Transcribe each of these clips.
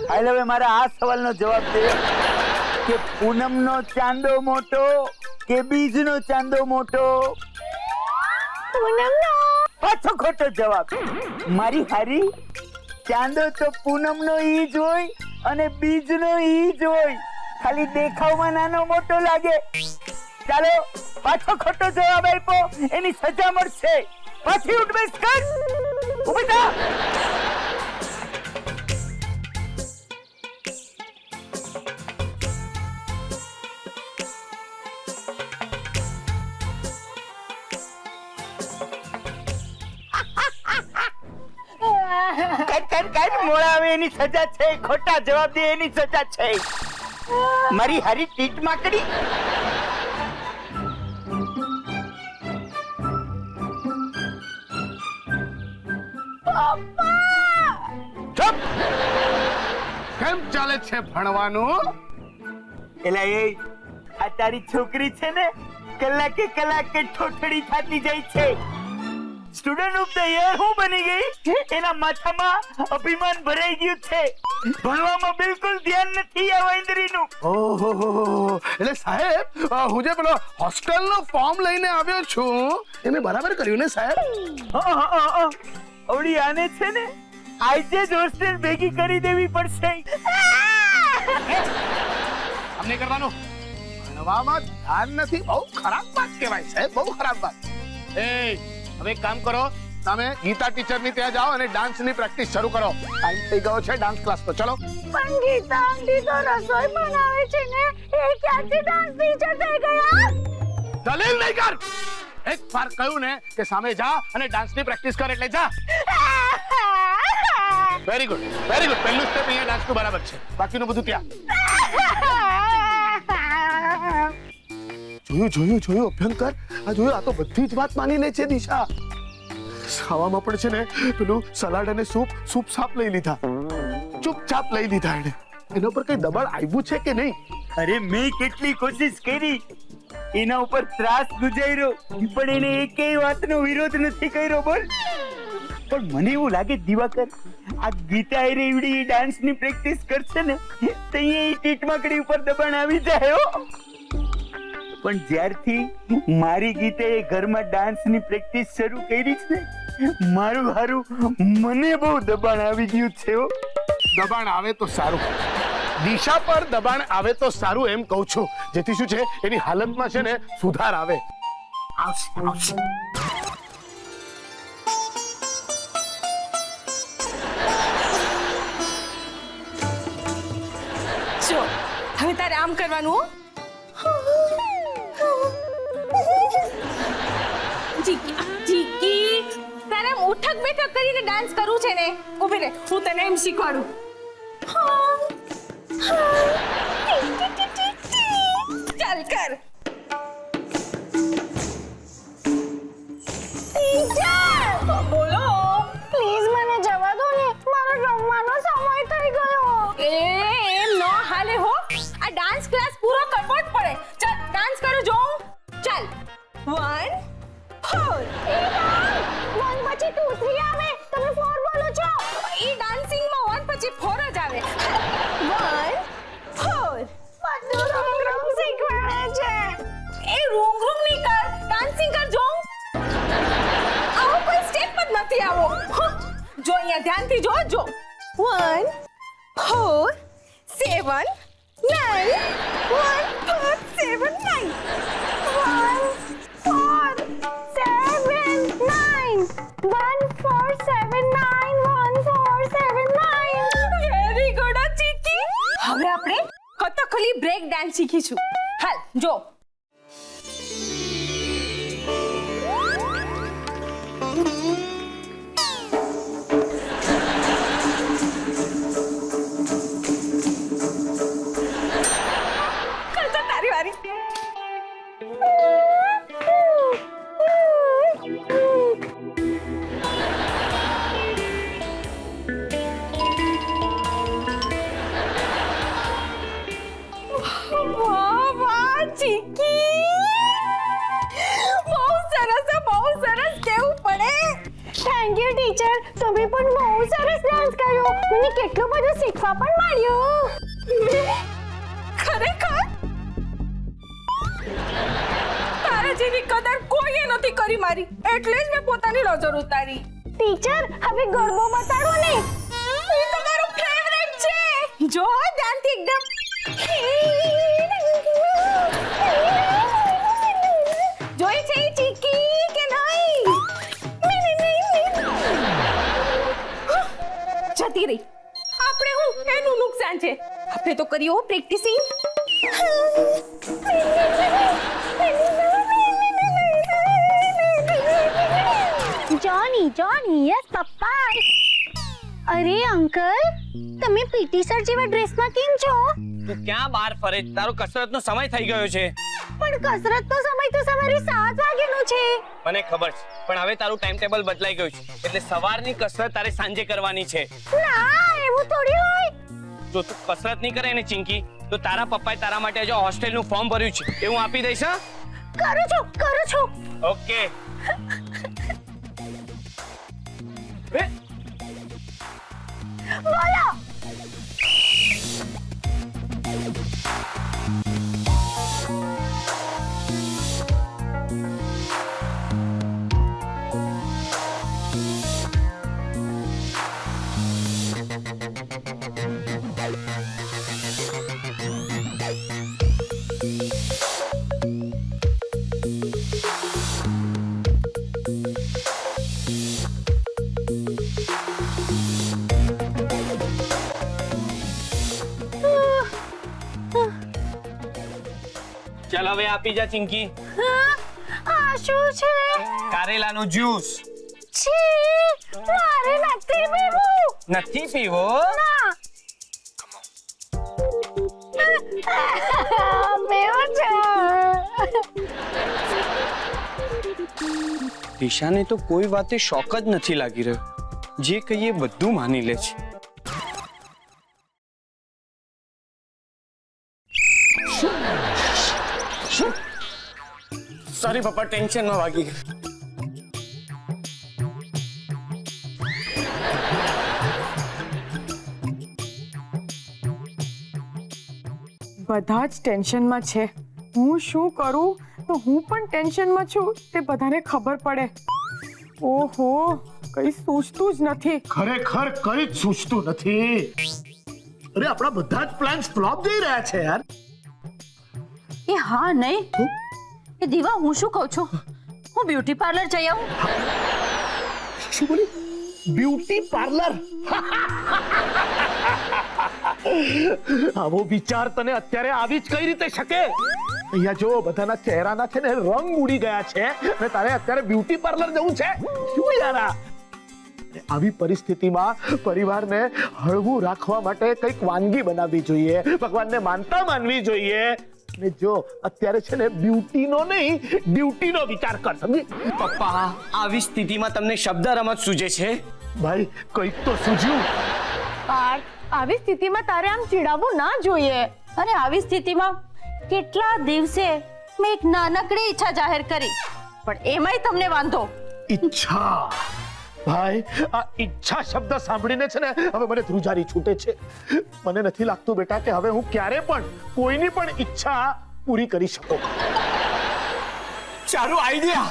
હાલ હવે મારા આ સવાલનો જવાબ દે કે પૂનમનો ચાંદો મોટો કે બીજનો ચાંદો મોટો? પૂનમનો. પાછો ખોટો જવાબ. મારી હારી, ચાંદો તો પૂનમનો ઈ જ હોય અને બીજનો ઈ જ હોય, ખાલી દેખાવમાં નાનો મોટો લાગે. ચાલો પાછો ખોટો જવાબ આપ્યો, એની સજા મળશે. પાછી ઉઠ બેસ કર, ઊભી થા. કર મોળા આવે એની સજા છે, ખોટા જવાબ દે એની સજા છે. મારી હારી ટીટ માકડી. ચૂપ! કેમ ચાલે છે ભણવાનું? એલા એ આ તારી છોકરી છે ને, કલાકે કલાકે ઠોઠડી થતી જાય છે. સ્ટુડન્ટ ઓફ ધ યર હું બની ગઈ, એના માથામાં અભિમાન ભરાઈ ગયું છે. ભણવામાં બિલકુલ ધ્યાન નથી આ વાંદરીનું. ઓહો, એટલે સાહેબ હું જે પેલો હોસ્ટેલનો ફોર્મ લઈને આવ્યો છું એને બરાબર કર્યું ને સાહેબ? ઓડી આને છે ને આજે જ હોસ્ટેલ ભેગી કરી દેવી પડશે. અમને કરવાનું ભણવામાં ધ્યાન નથી, બહુ ખરાબ વાત કહેવાય સાહેબ, બહુ ખરાબ વાત. એ હવે એક કામ કરો, તમે ગીતા ટીચરની ત્યાં જાઓ અને ડાન્સની પ્રેક્ટિસ શરૂ કરો. ટાઈમ થઈ ગયો છે ડાન્સ ક્લાસનો. ચલો. પણ ગીતા આંટી તો રસોઈ બનાવે છે ને, એ ક્યાંથી ડાન્સ ટીચર થઈ ગયા? દલીલ નહીં કર. એક વાર કહ્યું ને કે સામે જા અને ડાન્સની પ્રેક્ટિસ કર, એટલે જા. Very good, very good. પહેલું સ્ટેપ અહીંયા ડાન્સનું બરાબર છે, બાકીનું બધું ત્યાં. જોયું અભ્યંકર, આ જોયું, આ તો બધી જ વાત માની લે છે દિશા. ખાવામાં પણ છે ને પેલું સલાડ અને સૂપ સાપ લઈ લીધા, ચૂપચાપ લઈ લીધા. એને એના પર કઈ દબાણ આવ્યું છે કે નહીં? અરે મેં કેટલી કોશિશ કરી, એના ઉપર ત્રાસ ગુજાર્યો, પણ એને એકેય વાતનો વિરોધ નથી કર્યો. બોલ. પણ મને એવું લાગે દિવાકર, આ ગીતા એવડી ડાન્સની પ્રેક્ટિસ કરશે ને તો એ ટીટમાકડી ઉપર દબાણ આવી જાય. પણ જ્યારથી મારી ગીતાએ ઘરમાં ડાન્સની પ્રેક્ટિસ શરૂ કરી છે ને, મારું હારું મને બહુ દબાણ આવી ગયું છે. દબાણ આવે તો સારું, દિશા પર દબાણ આવે તો સારું એમ કહું છું, જેથી શું છે એની હાલતમાં છે ને સુધાર આવે. આવશે. જો હવે તારે આમ કરવાનું. જીકી તારે આમ ઉઠક બેઠક કરીને ડાન્સ કરવું છે ને, ઊભી રહે, હું તને એમ શીખવાડું. ચાલ કર. બોલો. પ્લીઝ મને જવા દો ને, મારો રમવાનો સમય થઈ ગયો. એમ નો હાલે હો, આ ડાન્સ ક્લાસ પૂરો કરવો જ પડે. ચાલ ડાન્સ કરો જો. ચાલ 1 4 1 પછી 2 3 આવે, તમે 4 બોલો છો. ઈ ડાન્સિંગ માં 1 પછી 4 જ આવે. 1 4 બધું રૂમ શીખવાડે છે. એ રૂમ ની કર, ડાન્સિંગ કર જો. આવો કોઈ સ્ટેપ જ નથી આવો. જો અહીંયા ધ્યાનથી જો. 1 4 7 9 1 4 7 9 1 4 7 9 1 4 7 9 1 4 7 9. વેરી ગુડ ચીકી. હવે આપણે કથકલી બ્રેક ડાન્સ શીખીશું. હાલ જો. તારી વારી. વાહ ચીકી, બહુ સરસ કેવું પડે. થેન્ક યુ ટીચર, તમે પણ બહુ સરસ ડાન્સ કર્યો. મને કેટલું બધું શીખવા પણ મળ્યું. ખરેખર તારા જેવી કદર કોઈએ નથી કરી મારી, એટલે જ મેં પોતાની નજર ઉતારી. ટીચર, હવે ગરબો બતાડો ને. એ તો મારું ફેવરેટ છે. જો ધ્યાનથી એકદમ. જોઈ છે ચીકી કે નહીં? જતી રહી. આપણે હું એનું નુકસાન છે. આપણે તો કર્યો પ્રેક્ટિસિંગ. જોની યસ પપ્પા. અરે અંકલ, તમે પીટી સર જેવા ડ્રેસમાં કેમ છો? તું ક્યાં બહાર ફરે? તારો કસરતનો સમય થઈ ગયો છે. પણ કસરતનો સમય તો સવારે 7 વાગ્યાનો છે. મને ખબર છે, પણ હવે તારું ટાઈમ ટેબલ બદલાઈ ગયું છે, એટલે સવારની કસરત તારે સાંજે કરવાની છે. ના, એવું થોડી હોય. જો તું કસરત નહીં કરે ને ચિંકી, તો તારા પપ્પાએ તારા માટે હજુ હોસ્ટેલનું ફોર્મ ભર્યું છે, એ હું આપી દઈશ. હા, કરું છું. ઓકે. બોલો. ચાલ હવે આપી જા ચિંકી. આ શું છે? કારેલાનો જ્યુસ. છી, મારે નથી પીવું. નથી પીવો? ના. પીવું છે. દિશાને તો કોઈ વાતે શોખ જ નથી લાગી રહ્યો. જે કહીએ બધું માની લે છે. સોરી પપ્પા, ટેન્શનમાં વાગી ગઈ. બધા જ ટેન્શનમાં છે. હું શું કરું તો હું પણ ટેન્શનમાં છું તે બધાને ખબર પડે. ઓહો, કઈ સૂચતું જ નથી. ખરેખર કઈ જ સૂચતું નથી. અરે આપણા બધા જ પ્લાન્સ ફ્લોપ જઈ રહ્યા છે યાર. એ હા નહીં એ દીવા, હું શું કહું છું, હું બ્યુટી પાર્લર જઈ આવું. શું બોલી? Beauty parlour? આવો વિચાર તને અત્યારે આવી જ કઈ રીતે શકે? અહીંયા જો બધાના ચહેરાના છે ને રંગ ઉડી ગયા છે અને તારે અત્યારે બ્યુટી પાર્લર જવું છે? શું યાર આ? આવી પરિસ્થિતિમાં પરિવારને હળવું રાખવા માટે કંઈક વાનગી બનાવવી જોઈએ, ભગવાનને માનતા માનવી જોઈએ. ને જો અત્યારે છે ને બ્યુટીનો નહીં ડ્યુટીનો વિચાર કર, સમજી? પપ્પા, આવી સ્થિતિમાં તમને શબ્દ રમત સૂજે છે? ભાઈ કંઈક તો સૂઝ્યું. આવી સ્થિતિમાં તારે આમ ચીડાવવું ના જોઈએ. અરે આવી સ્થિતિમાં કેટલા દિવસે મેં એક નાનકડી ઈચ્છા જાહેર કરી, પણ એમાંય તમને વાંધો. ઈચ્છા? ભાઈ આ ઈચ્છા શબ્દ સાંભળીને છે ને હવે મને ધ્રુજારી છૂટે છે. મને નથી લાગતું બેટા કે હવે હું ક્યારે પણ કોઈની પણ ઈચ્છા પૂરી કરી શકું. ચારું આઈડિયા.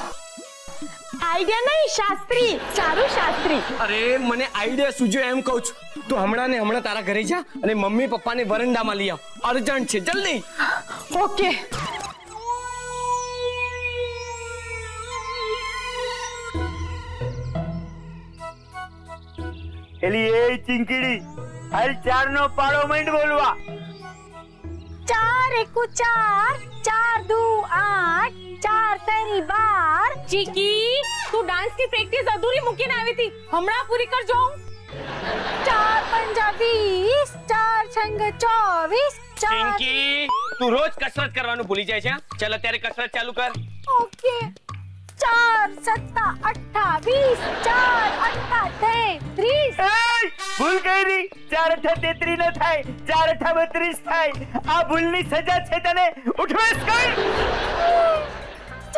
આઈડિયા નહીં, શાસ્ત્રી. ચારું શાસ્ત્રી. અરે મને આઈડિયા સૂજ્યો એમ કહું છું. તો હમણાં ને હમણાં તારા ઘરે જા અને મમ્મી પપ્પાને વરંડામાં લઈ આવ. અર્જન્ટ છે, જલ્દી. ઓકે. એલી એ ચિંકીડી, હાલ 4 નો પાડો માંડ બોલવા. 4 એકુ 4, 4 દુ 8, 4 તરી 12. ચીકી, તું ડાન્સ ની પ્રેક્ટિસ અધૂરી મૂકીને આવી હતી, હમણાં પૂરી કરજો. 4 પંજા 20, 4 છંગ 24. ચિંકી, તું રોજ કસરત કરવાનું ભૂલી જાય છે. ચાલ અત્યારે કસરત ચાલુ કર. ઓકે. 4 સત્તા 28, 4 અઠ્ઠા 33. ભૂલ કરી. 4 અઠ્ઠા 33 ન થાય, 4 અઠ્ઠા 32 થાય. આ ભૂલની સજા છે તને. ઉઠવેશ કર.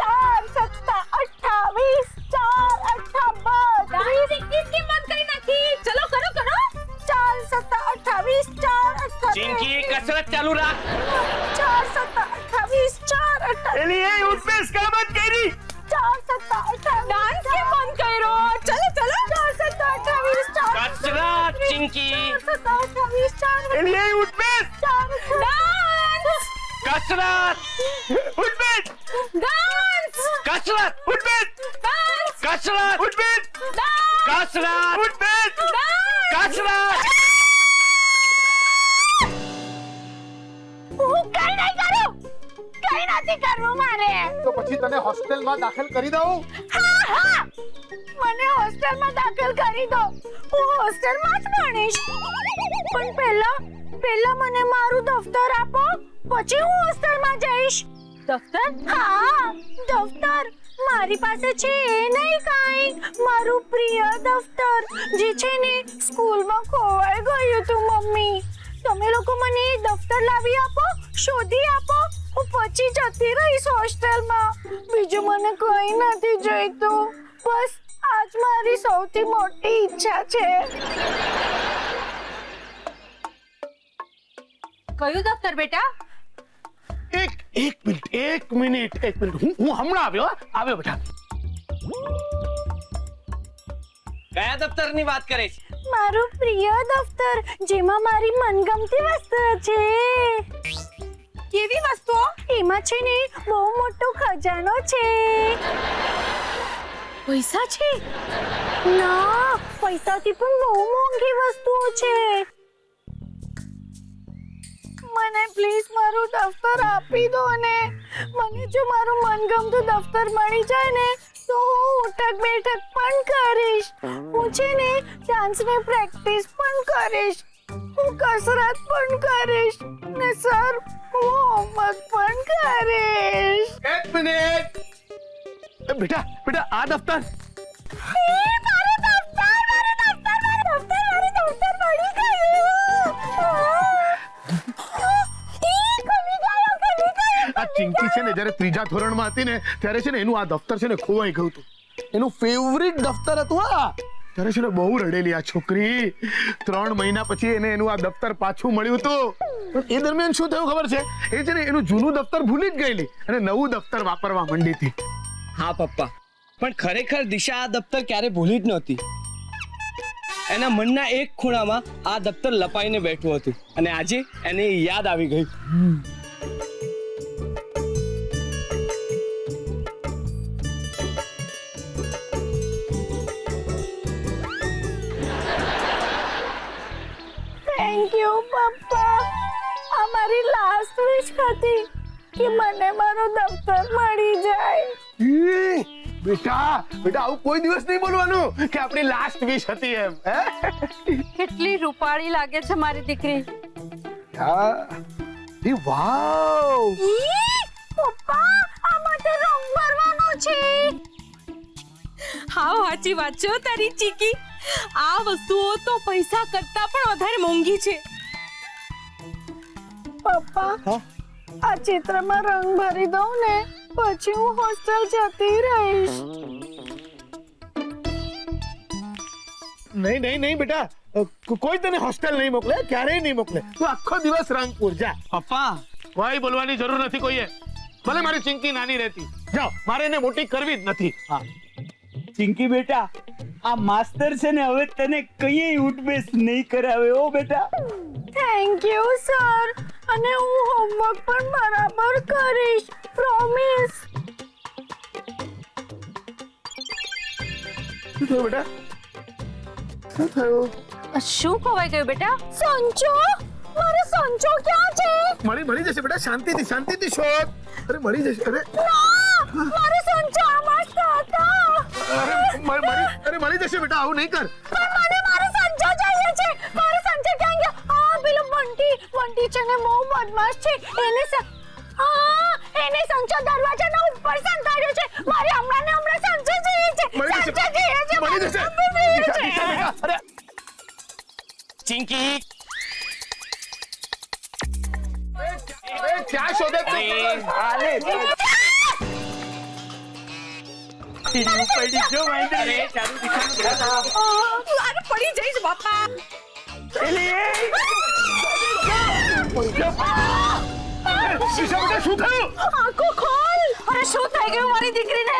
4 સત્તા 28, 4 અઠ્ઠા 32. ચાલુ રાખ. 4 7 28 4 28 એલી એ ઉઠબેસ કામ જ કરી. 4 7 28 ડાન્સ કેમ બંધ કર્યો? ચલો ચલો 4 7 28 4 કચરા ચિંકી. 4 7 28 4 એલી એ ઉઠબેસ. ડાન્સ કસરત. ઉઠબેસ. ડાન્સ કસરત. ઉઠબેસ. ડાન્સ કસરત. ઉઠબેસ. કસરત. ઉઠબેસ. કસરત. હું કઈ નહીં કરું, કઈ નથી કરવું મારે. તો પછી તને હોસ્ટેલમાં દાખલ કરી દઉં. હા હા મને હોસ્ટેલમાં દાખલ કરી દો, હું હોસ્ટેલમાં જ ભણીશ. પણ પહેલા મને મારું દફતર આપો, પછી હું હોસ્ટેલમાં જઈશ. દફતર? હા દફતર મારી પાસે છે એ નહીં કાંઈ, મારું પ્રિય દફતર જે છે ને સ્કૂલમાં ખોવાઈ ગયું હતું. મમ્મી તમે લોકો મને એ દફતર લાવી આપો, શોધી આપો, હું પછી જતી રહીશ હોસ્ટેલમાં. બીજું મને કંઈ નથી જોઈતું, બસ આજ મારી સૌથી મોટી ઈચ્છા છે. કયું દફતર બેટા? એક મિનિટ હું હમણાં આવ્યો બેટા. કયા દફતરની વાત કરે છે? મારું પ્રિય દફતર જેમાં મારી મનગમતી વસ્તુઓ છે. કેવી વસ્તુઓ? એમાં છે ને બહુ મોટો ખજાનો છે. પૈસા છે? ના, પૈસાથી પણ બહુ મોંઘી વસ્તુઓ છે. મને પ્લીઝ મારું દફતર આપી દો ને. મને જો મારું મનગમતું દફતર મળી જાય ને તો હું ઉઠક બેઠક પણ કરીશ. હું છે ને ડાન્સની પ્રેક્ટિસ પણ કરીશ, હું કસરત પણ કરીશ ને સર હું હોમવર્ક પણ કરીશ. એક મિનિટ. બેટા આ દફતર. મારું દફતર મળી ગયું. આ ચિંકી છે ને જ્યારે ત્રીજા ધોરણમાં હતી ને ત્યારે છે ને એનું આ દફતર છે ને ખોવાઈ ગયું હતું. એનું ફેવરિટ દફતર હતું. ત્યારે છે ને બહુ રડેલી આ છોકરી. 3 મહિના પછી એને એનું આ દફતર પાછું મળ્યું હતું. પણ એ દરમિયાન શું થયું ખબર છે? એ છે ને એનું જૂનું દફતર ભૂલી જ ગયેલી અને નવું દફતર વાપરવા માંડી હતી. હા પપ્પા, પણ ખરેખર દિશા આ દફતર ક્યારે ભૂલી જ નહોતી. એના મનના એક ખૂણામાં આ દફતર લપાઈને બેઠું હતું અને આજે એને યાદ આવી ગઈ. થેન્ક યુ પપ્પા. આ મારી લાસ્ટ વિશ હતી કે મને મારું દફતર મળી જાય. બેટા આવું કોઈ દિવસ નહીં બોલવાનું કે આપણી લાસ્ટ વિશ હતી એમ. કેટલી રૂપાળી લાગે છે મારી દીકરી. વાવ. પપ્પા આમાં તો રંગ ભરવાનો છે. હા સાચી વાત છે તારી ચીકી. આ વસ્તુઓ તો પૈસા કરતા પણ વધારે મોંઘી છે. પપ્પા આ ચિત્રમાં રંગ ભરી દઉં ને પછી હું હોસ્ટેલ જતી રહીશ. નહીં બેટા, કોઈ તને હોસ્ટેલ નહીં મોકલે, ક્યારેય નહીં મોકલે. તું આખો દિવસ રંગપુર જા. પપ્પા, કોઈ બોલવાની જરૂર નથી કોઈએ. ભલે મારી ચિંકી નાની રહેતી, જાઓ, મારે એને મોટી કરવી જ નથી. હા ચિંકી બેટા, આ માસ્તર છે ને હવે તને કઈ ઉઠબેસ નહીં કરાવે ઓ બેટા. થેન્ક યુ સર, અને હું હોમવર્ક પણ બરાબર કરીશ, પ્રોમિસ. શું થયું બેટા? શું થયું? શું ખોવાઈ ગયું બેટા? સંચો, મારો સંચો ક્યાં છે? મળી જશે બેટા, શાંતિથી શોધ. અરે મળી જશે. અરે ના, મારો સંચો આમાં જ હતો. અરે મળી જશે બેટા, આવું નહીં કર. પણ મને મારો સંચો જોઈએ છે. મારો સંચો ક્યાં ગયો? આ પેલો બંટી છે ને બહુ બદમાશ છે. એને સંચો દરવાજાના ઉપર સંતાડ્યો છે. મારે હમણાં સંચો જોઈએ છે. મળી જશે. સંચો જોઈએ છે. મળી જશે. દિશા, બેટા. અરે ચિંકી, ક્યાં શોધે તું? આલે પડી જો વાંદરે. ચાલુ દિશાનું અરે પડી જઈશ બાપા. એલી એ દિશા બેટા શું થયું? આંખો ખોલ. અરે શું થઈ ગયું મારી દીકરીને?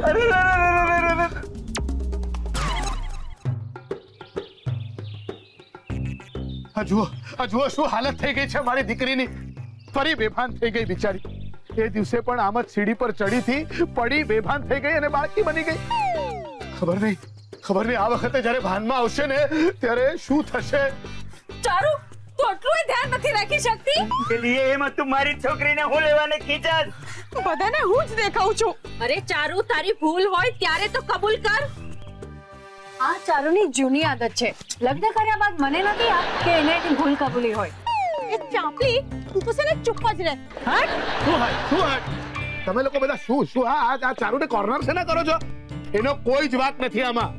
અરે રે રે રે રે રે. આ જુઓ શું હાલત થઈ ગઈ છે મારી દીકરીની. ફરી બેભાન થઈ ગઈ બિચારી. એ દિવસે પણ આમ જ સીડી પર ચડી થી પડી બેભાન થઈ ગઈ અને બાળકી બની ગઈ. ખબર નહીં આ વખતે જ્યારે ભાનમાં આવશે ને ત્યારે શું થશે. ચારુ તું આટલું ધ્યાન નથી રાખી શકતી? પેલી એમાં તું મારી છોકરીને હું લેવાને ખીજાસ. બધાને હું જ દેખાઉં છું. અરે ચારુ તારી ભૂલ હોય ત્યારે તો કબૂલ કર. આ ચારુની જૂની આદત છે. લગ્ન કર્યા બાદ મને નથી યાદ કે એને ભૂલ કબૂલી હોય. એ ચાપલી તું તો છે ને ચૂપ જ રહે. શું તમે લોકો બધા શું આ ચારુને કોર્નર છે ને કરો છો? એનો કોઈ જ વાત નથી આમાં.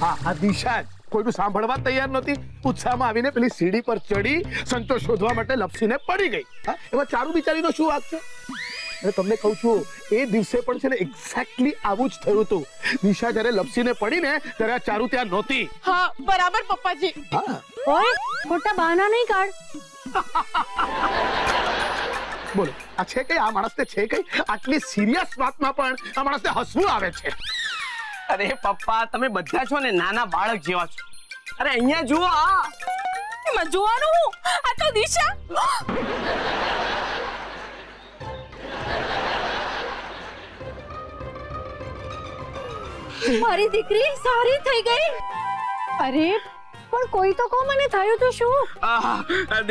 આ દિશા જ કોઈનું સાંભળવા તૈયાર નહોતી. ઉત્સાહમાં આવીને પેલી સીડી પર ચડી સંતોષ શોધવા માટે લપસીને પડી ગઈ. એમાં ચારુ બિચારીનો શું વાંક છે? અને તમને કહું છું એ દિવસે પણ છે ને એક્ઝેક્ટલી આવું જ થયું હતું. દિશા જ્યારે લપસીને પડી ને ત્યારે આ ચારુ ત્યાં નહોતી. હા બરાબર પપ્પાજી. હા ઓય ખોટા બહાના નહીં કાઢ. બોલો આ છે કઈ આ માણસને છે કઈ આટલી સિરિયસ વાતમાં પણ આ માણસને હસવું આવે છે. અરે પપ્પા તમે બધા છો ને નાના બાળક જેવા છો. અરે અહીંયા જુઓ આ. એમાં જોવાનું હું? આ તો દિશા. મારી દીકરી સારી થઈ ગઈ. અરે પણ કોઈ તો કહો મને થયું તો શું?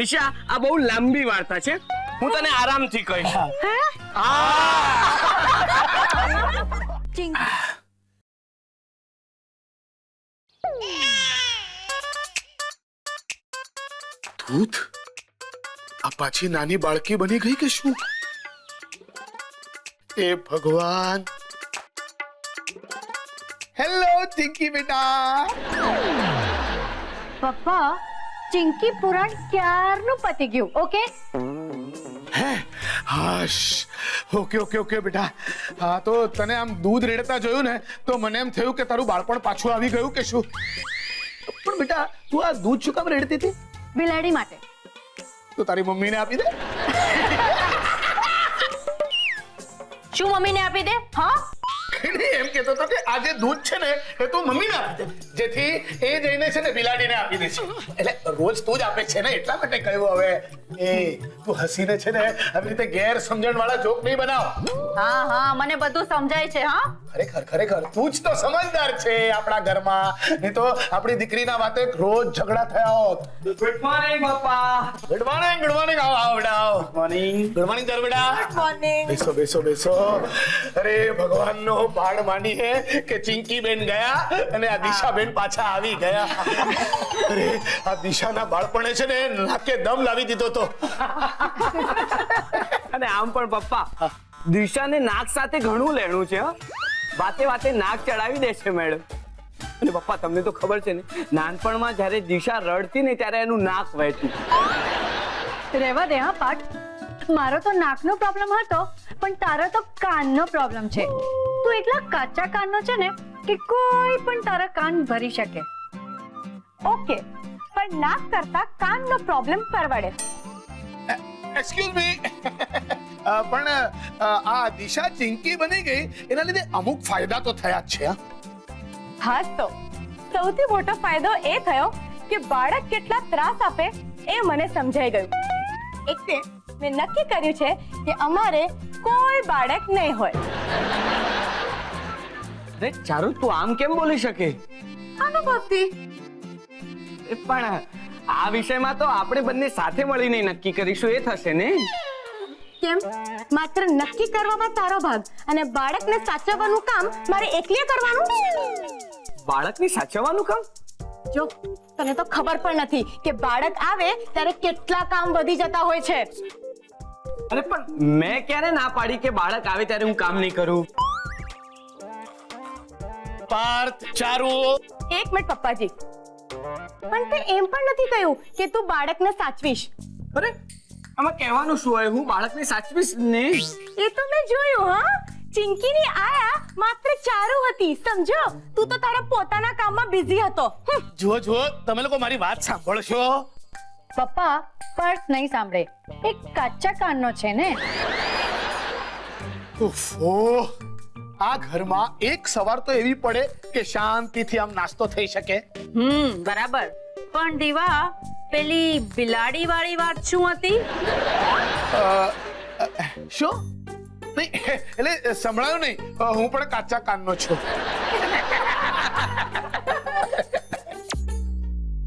દિશા આ બહુ લાંબી વાર્તા છે. હું તને આરામથી કહીશ. ધૂત આ પાછી નાની બાળકી બની ગઈ કે શું? એ ભગવાન. હેલો ચિંકી બેટા. પપ્પા ચિંકી પુરાણ ક્યારનું પતી ગયું. ઓકે હાશ ઓકે બેટા. હા તો તને આમ દૂધ રેડતા જોયું ને તો મને એમ થયું કે તારું બાળપણ પાછું આવી ગયું કે શું. પણ બેટા તું આ દૂધ શું કામ રેડતી હતી? બિલાડી માટે. તો તારી મમ્મીને આપી દે. શું મમ્મીને આપી દે? હા એમ કેતો હતો કે આ જે દૂધ છે ને એ તું મમ્મીને આપી દે જેથી એ જઈને છે ને બિલાડીને આપી દે છે. એટલે રોજ તું જ આપે છે ને એટલા માટે કહ્યું. હવે એ તું હસીને છે ને આવી રીતે ગેર સમજણ વાળા જોક નહીં બનાવ. હા મને બધું સમજાય છે. હા ખરેખર તું જ તો સમજદાર છે આપણા ઘરમાં. નહીં તો આપણી દીકરીના વાતે રોજ ઝઘડા થયા હોત. ગુડ મોર્નિંગ પપ્પા. ગુડ મોર્નિંગ આવો બેટા. ગુડ મોર્નિંગ ચારુ બેટા. Good morning. બેસો. અરે ભગવાનનો બાણ માની હે કે ચિંકી બેન ગયા અને આ દિશા બેન પાછા આવી ગયા. અરે આ દિશાના બાળપણે છે ને નાકે દમ લાવી દીધો તો. અને આમ પણ પપ્પા દિશાને નાક સાથે ઘણું લેણું છે. વાતે નાક ચડાવી દે છે મેડમ. અને પપ્પા તમને તો ખબર છે ને નાનપણમાં જ્યારે દિશા રડતી ને ત્યારે એનું નાક વહેતું. રહેવા દે. હા પાઠ મારો તો નાકનો પ્રોબ્લેમ હતો પણ તારો તો કાનનો પ્રોબ્લેમ છે. તું એટલા કાચા કાનનો છે ને કે કોઈ પણ તારા કાન ભરી શકે. ઓકે પણ નાક કરતા કાનનો પ્રોબ્લેમ પરવડે. Excuse me. પણ આ દિશા ચિંકી બની ગઈ એના લીધે અમુક ફાયદા તો થયા જ છે. હા તો સૌથી મોટો ફાયદો એ થયો કે બાળક કેટલા ત્રાસ આપે એ મને સમજાઈ ગયું. એટલે મેં નક્કી કર્યું છે કે અમારે કોઈ બાળક નહીં હોય. અરે ચારુ તું આમ કેમ બોલી શકે? અનુભવથી. પણ આ વિષયમાં તો આપણે બંને સાથે મળીને નક્કી કરીશું એ થશે ને. કેમ? માત્ર નક્કી કરવામાં તારો ભાગ અને બાળકને સાચવવાનું કામ મારે એકલીએ કરવાનું. બાળકને સાચવવાનું કામ? જો તને તો ખબર પણ નથી કે બાળક આવે ત્યારે કેટલા કામ વધી જતા હોય છે. અરે પણ મેં ક્યારે ના પાડી કે બાળક આવે ત્યારે હું કામ નહીં કરું? પાર્થ ચારુ. એક મિનિટ પપ્પાજી. પણ તે એમ પણ નથી કહ્યું કે તું બાળકને સાચવીશ. અરે આમાં કહેવાનું શું હોય? હું બાળકને સાચવીશ ને. એ તો મેં જોયું. હા ચિંકીની આયા માત્ર ચારુ હતી. સમજો તું તો તારા પોતાના કામમાં બિઝી હતો. જુઓ તમે લોકો મારી વાત સાંભળશો. પપ્પા પર્સ નહીં સાંભળે, એક કાચા કાનનો છે ને. ઉફ્ફો, આ ઘરમાં એક સવાર તો એવી પડે કે શાંતિથી આમ નાસ્તો થઈ શકે. બરાબર. પણ દીવા, પેલી બિલાડી વાળી વાત શું હતી? શું? નહીં એટલે સંભળાયું નહીં. હું પણ કાચા કાનનો છું.